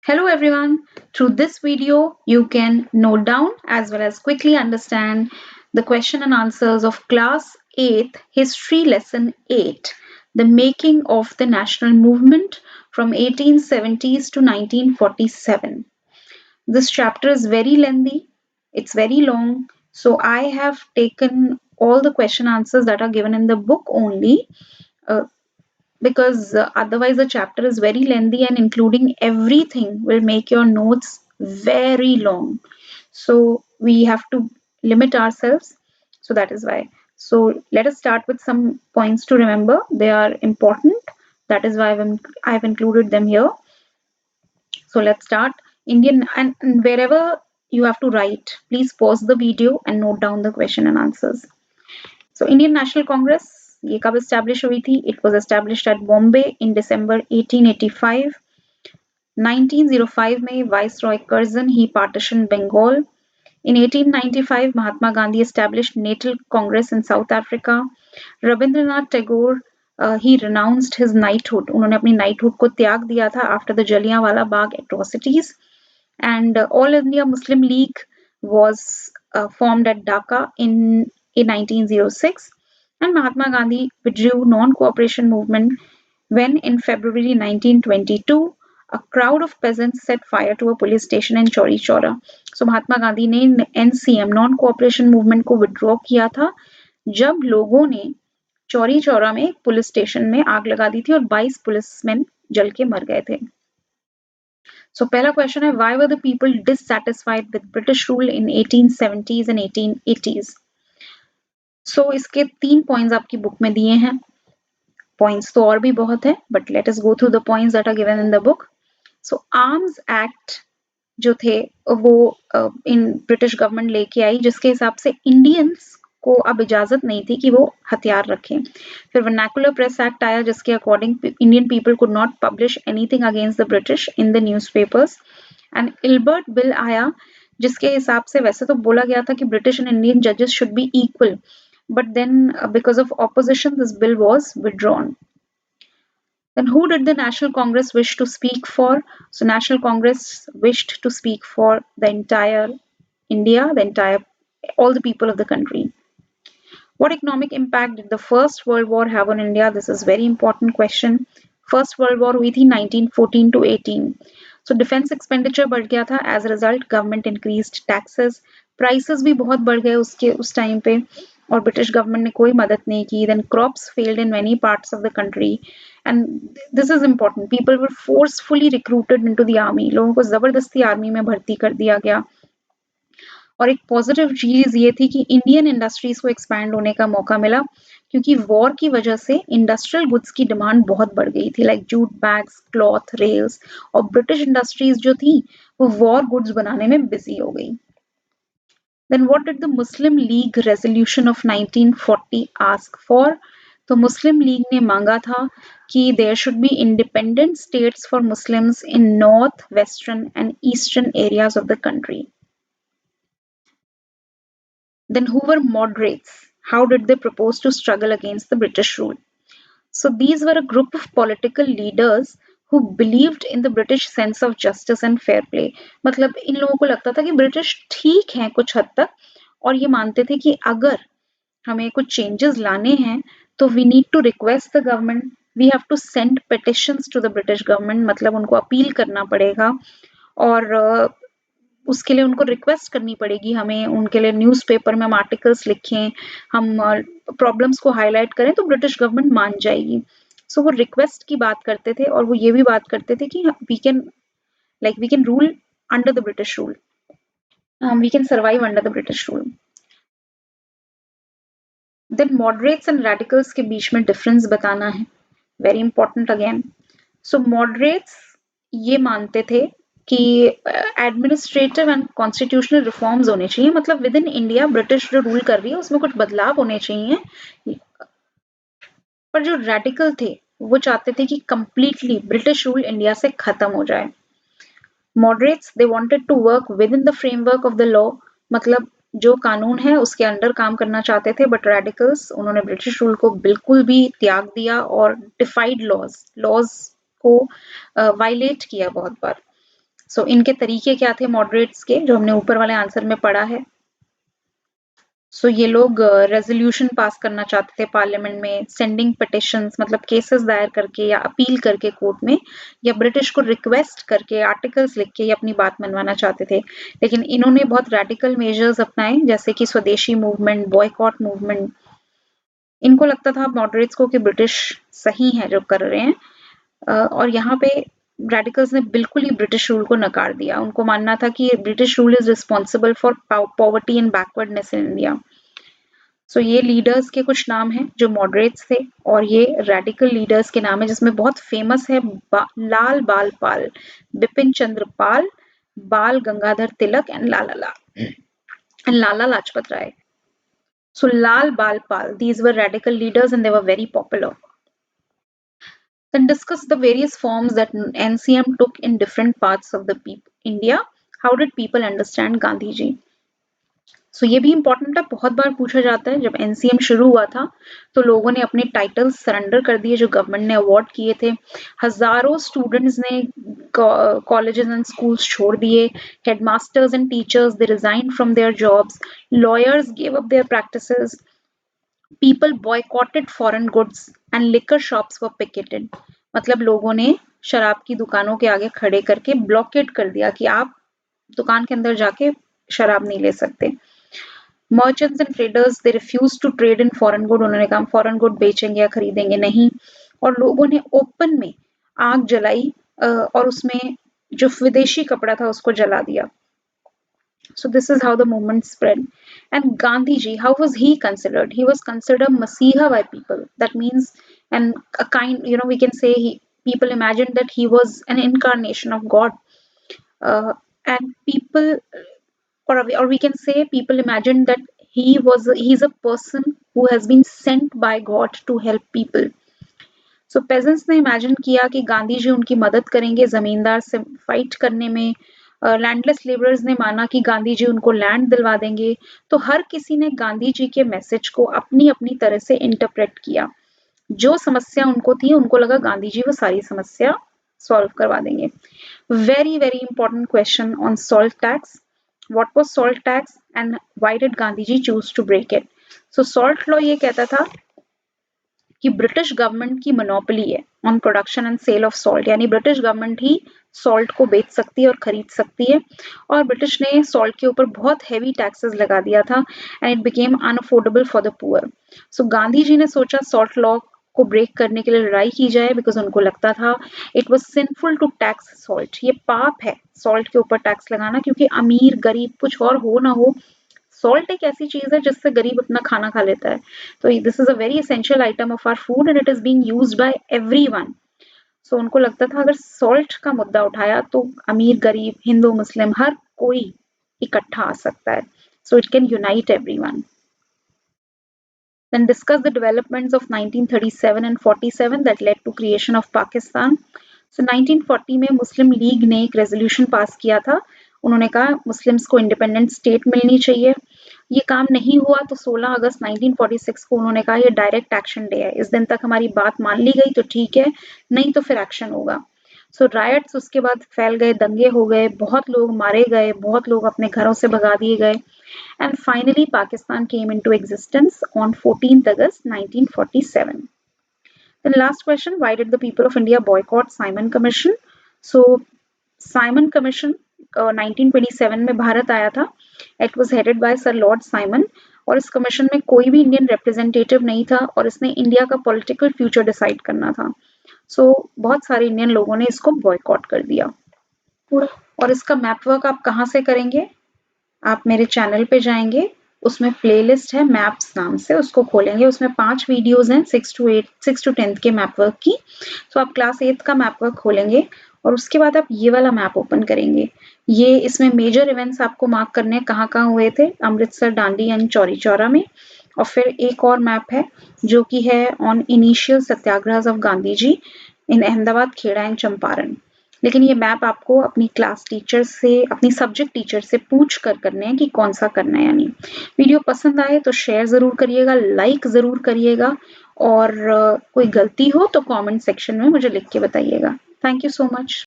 Hello everyone. Through this video, you can note down as well as quickly understand the question and answers of class 8th history lesson 8, the making of the national movement from 1870s to 1947. This chapter is very lengthy, it's very long, so I have taken all the question answers that are given in the book only. Uh, because otherwise the chapter is very lengthy and including everything will make your notes very long, so we have to limit ourselves, so that is why. So let us start with some points to remember. They are important, that is why I've included them here. So let's start. Indian, and wherever you have to write, please pause the video and note down the question and answers. So Indian National Congress ये कब establish हुई थी? It was established at Bombay in December 1885. 1905 में Viceroy Curzon he partitioned Bengal. In 1895 Mahatma Gandhi established Natal Congress in South Africa. Rabindranath Tagore he renounced his knighthood. उन्होंने अपनी knighthood को त्याग दिया था after the Jallianwala Bagh atrocities. And All India Muslim League was formed at Dhaka in 1906, and Mahatma Gandhi withdrew non-cooperation movement when in February 1922 a crowd of peasants set fire to a police station in Chauri Chaura. So Mahatma Gandhi ने NCM non cooperation movement को withdraw किया था जब लोगों ने चौरी चौरा में एक police station में आग लगा दी थी और 22 पुलिसमैन जल के मर गए थे. So पहला क्वेश्चन है why were the people dissatisfied with British rule in 1870s and 1880s? So इसके 3 पॉइंट्स आपकी बुक में दिए हैं. पॉइंट्स तो और भी बहुत है, but let us go through the points that are given in the book. So Arms Act जो थे वो इन ब्रिटिश गवर्नमेंट लेके आई जिसके हिसाब से इंडियंस को अब इजाजत नहीं थी कि वो हथियार रखें. फिर वर्नाकुलर प्रेस एक्ट आया जिसके according Indian people could not publish anything against the British in the newspapers. And Ilbert bill आया जिसके हिसाब से वैसे तो बोला गया था कि ब्रिटिश एंड इंडियन जजेस should be equal, but then because of opposition this bill was withdrawn. Then who did the National Congress wish to speak for? So National Congress wished to speak for the entire India, all the people of the country. What economic impact did the First World War have on India? This is very important question. First World War हुई थी 1914 to 18. So defense expenditure बढ़ गया था. As a result, government increased taxes. Prices भी बहुत बढ़ गए उस टाइम पे और ब्रिटिश गवर्नमेंट ने कोई मदद नहीं की. Then crops failed in many parts of the country. And this is important. People were forcefully recruited into the army. लोगों को जबरदस्ती आर्मी में भर्ती कर दिया गया. और एक पॉजिटिव चीज ये थी कि इंडियन इंडस्ट्रीज को एक्सपैंड होने का मौका मिला क्योंकि वॉर की वजह से इंडस्ट्रियल गुड्स की डिमांड बहुत बढ़ गई थी, like jute bags, cloth, rails, और ब्रिटिश इंडस्ट्रीज जो थी वो वॉर गुड्स बनाने में बिजी हो गई. Then what did the Muslim League resolution of 1940 ask for? तो मुस्लिम लीग ने मांगा था कि there should be independent states for Muslims in north, western and eastern areas of the country. Then who were moderates? How did they propose to struggle against the British rule? So these were a group of political leaders who believed in the British sense of justice and fair play. मतलब इन लोगों को लगता था कि British ठीक है कुछ हद तक और ये मानते थे कि अगर हमें कुछ चेंजेस लाने हैं तो we need to request the government, we have to send petitions to the British government, मतलब उनको अपील करना पड़ेगा और उसके लिए उनको रिक्वेस्ट करनी पड़ेगी हमें, उनके लिए न्यूज़पेपर में हम आर्टिकल्स लिखें, हम प्रॉब्लम्स को हाईलाइट करें तो ब्रिटिश गवर्नमेंट मान जाएगी. सो वो रिक्वेस्ट की बात करते थे और वो ये भी बात करते थे कि we can rule under the British rule, we can survive under the British rule. Then moderates and radicals के बीच में डिफरेंस बताना है, very important again. So moderates ये मानते थे कि एडमिनिस्ट्रेटिव एंड कॉन्स्टिट्यूशनल रिफॉर्म्स होने चाहिए, मतलब विद इन इंडिया ब्रिटिश जो रूल कर रही है उसमें कुछ बदलाव होने चाहिए. पर जो रेडिकल थे वो चाहते थे कि कंप्लीटली ब्रिटिश रूल इंडिया से खत्म हो जाए. Moderates they wanted to work within the framework of the law, मतलब जो कानून है उसके अंडर काम करना चाहते थे. बट रेडिकल्स उन्होंने ब्रिटिश रूल को बिल्कुल भी त्याग दिया और डिफाइड लॉज को वायलेट किया बहुत बार. सो इनके तरीके क्या थे मॉडरेट्स के, जो हमने ऊपर वाले आंसर में पढ़ा है। सो ये लोग रेजोल्यूशन पास करना चाहते थे पार्लियामेंट में, सेंडिंग पिटिशंस मतलब केसेस दायर करके या अपील करके कोर्ट में, या ब्रिटिश को रिक्वेस्ट करके आर्टिकल्स लिख के ये अपनी बात मनवाना चाहते थे। लेकिन इन्होंने बहुत रेडिकल मेजर्स अपनाए, जैसे कि स्वदेशी मूवमेंट, बॉयकॉट मूवमेंट। इनको लगता था मॉडरेट्स को कि ब्रिटिश सही है जो कर रहे हैं, और यहाँ पे रेडिकल्स ने बिल्कुल ही ब्रिटिश रूल को नकार दिया। उनको मानना था कि British rule is responsible for poverty and backwardness in India. So ये लीडर्स के कुछ नाम हैं जो मॉडरेट्स थे, और ये रेडिकल लीडर्स के नाम है जिसमें बहुत फेमस है लाल बाल पाल, Bipin Chandra Pal, Bal Gangadhar Tilak and Lala Lajpat Rai. So Lal Bal Pal, these were radical leaders and they were very popular. Then discuss the various forms that NCM took in different parts of the India. How did people understand Gandhi ji? सो ये भी important है, बहुत बार पूछा जाता है। जब NCM शुरू हुआ था तो लोगों ने अपने टाइटल्स सरेंडर कर दिए जो गवर्नमेंट ने अवार्ड किए थे। हजारों स्टूडेंट्स ने कॉलेजेस एंड स्कूल्स छोड़ दिए। Headmasters and teachers they resign from their jobs. Lawyers give up their practices. People boycotted foreign goods and liquor shops were picketed. मतलब लोगों ने शराब की दुकानों के आगे खड़े करके ब्लॉकेट कर दिया कि आप दुकान के अंदर जाके शराब नहीं ले सकते। Merchants and traders they refuse to trade in foreign good. उन्होंने कहा फॉरेन गुड बेचेंगे या खरीदेंगे नहीं। और लोगों ने ओपन में आग जलाई और उसमें जो विदेशी कपड़ा था उसको जला दिया। So this is how the movement spread. And Gandhi ji, how was he considered? He was considered Masiha by people. That means, and a kind, we can say people imagined that he was an incarnation of God. And people, or we can say people imagined that he's a person who has been sent by God to help people. So pageants ने imagine किया कि गांधी जी उनकी मदद करेंगे जमींदार से fight करने में। लैंडलेस लेबरर्स ने माना कि गांधी जी उनको लैंड दिलवा देंगे। तो हर किसी ने गांधी जी के मैसेज को अपनी अपनी तरह से इंटरप्रेट किया। जो समस्या उनको थी उनको लगा गांधी जी वो सारी समस्या सॉल्व करवा देंगे। Very very important question on salt tax. What was salt tax and why did Gandhi ji choose to break it? So salt law ये कहता था कि ब्रिटिश गवर्नमेंट की मोनोपोली है on production and sale of salt, यानी British government ही salt को बेच सकती है और खरीद सकती है। और ब्रिटिश ने सॉल्ट के ऊपर बहुत हैवी टैक्सेस लगा दिया था and it became unaffordable for the poor. So Gandhi ji ने सोचा सॉल्ट लॉ को ब्रेक करने के लिए लड़ाई की जाए, बिकॉज उनको लगता था it was sinful to tax salt. ये पाप है सॉल्ट के ऊपर टैक्स लगाना, क्योंकि अमीर गरीब कुछ और हो ना हो, सॉल्ट एक ऐसी चीज है जिससे गरीब अपना खाना खा लेता है। तो this is a very essential item of our food and it is being used by everyone. So उनको लगता था अगर सॉल्ट का मुद्दा उठाया तो अमीर गरीब हिंदू मुस्लिम हर कोई इकट्ठा आ सकता है। So it can unite everyone. Then discuss the developments of 1937 and 47 that led to creation of Pakistan. So 1940 में मुस्लिम लीग ने एक रेजोल्यूशन पास किया था। उन्होंने कहा मुस्लिम्स को इंडिपेंडेंट स्टेट मिलनी चाहिए। ये काम नहीं हुआ तो 16 अगस्त 1946 को उन्होंने कहा ये डायरेक्ट एक्शन डे है, इस दिन तक हमारी बात मान ली गई तो ठीक है, नहीं तो फिर एक्शन होगा। सो रायट्स उसके बाद फैल गए, दंगे हो गए, बहुत लोग मारे गए, बहुत लोग अपने घरों से भगा दिए गए। And finally, Pakistan came into existence on 14th August 1947. Then last question, why did the people of India boycott Simon Commission? So Simon Commission 1927 में भारत आया था। It was headed by Sir Lord Simon और इस commission में कोई भी Indian representative नहीं था और इसने इंडिया का पॉलिटिकल फ्यूचर डिसाइड करना था। सो बहुत सारे इंडियन लोगों ने इसको बॉयकॉट कर दिया। और इसका मैप वर्क आप कहाँ से करेंगे? आप मेरे चैनल पे जाएंगे, उसमें प्लेलिस्ट है मैप्स नाम से, उसको खोलेंगे, उसमें 5 वीडियोस हैं 6 to 10th के मैप वर्क की। तो आप क्लास 8th का मैप वर्क खोलेंगे और उसके बाद आप ये वाला मैप ओपन करेंगे। ये इसमें मेजर इवेंट्स आपको मार्क करने हैं कहाँ कहाँ हुए थे, अमृतसर, दांडी एंड चौरी चौरा में। और फिर एक और मैप है जो कि है on initial Satyagraha of Gandhi ji in Ahmedabad, Kheda and Champaran. लेकिन ये मैप आपको अपनी क्लास टीचर से, अपनी सब्जेक्ट टीचर से पूछ कर करने हैं कि कौन सा करना है। यानी वीडियो पसंद आए तो शेयर जरूर करिएगा, लाइक जरूर करिएगा, और कोई गलती हो तो कमेंट सेक्शन में मुझे लिख के बताइएगा। Thank you so much.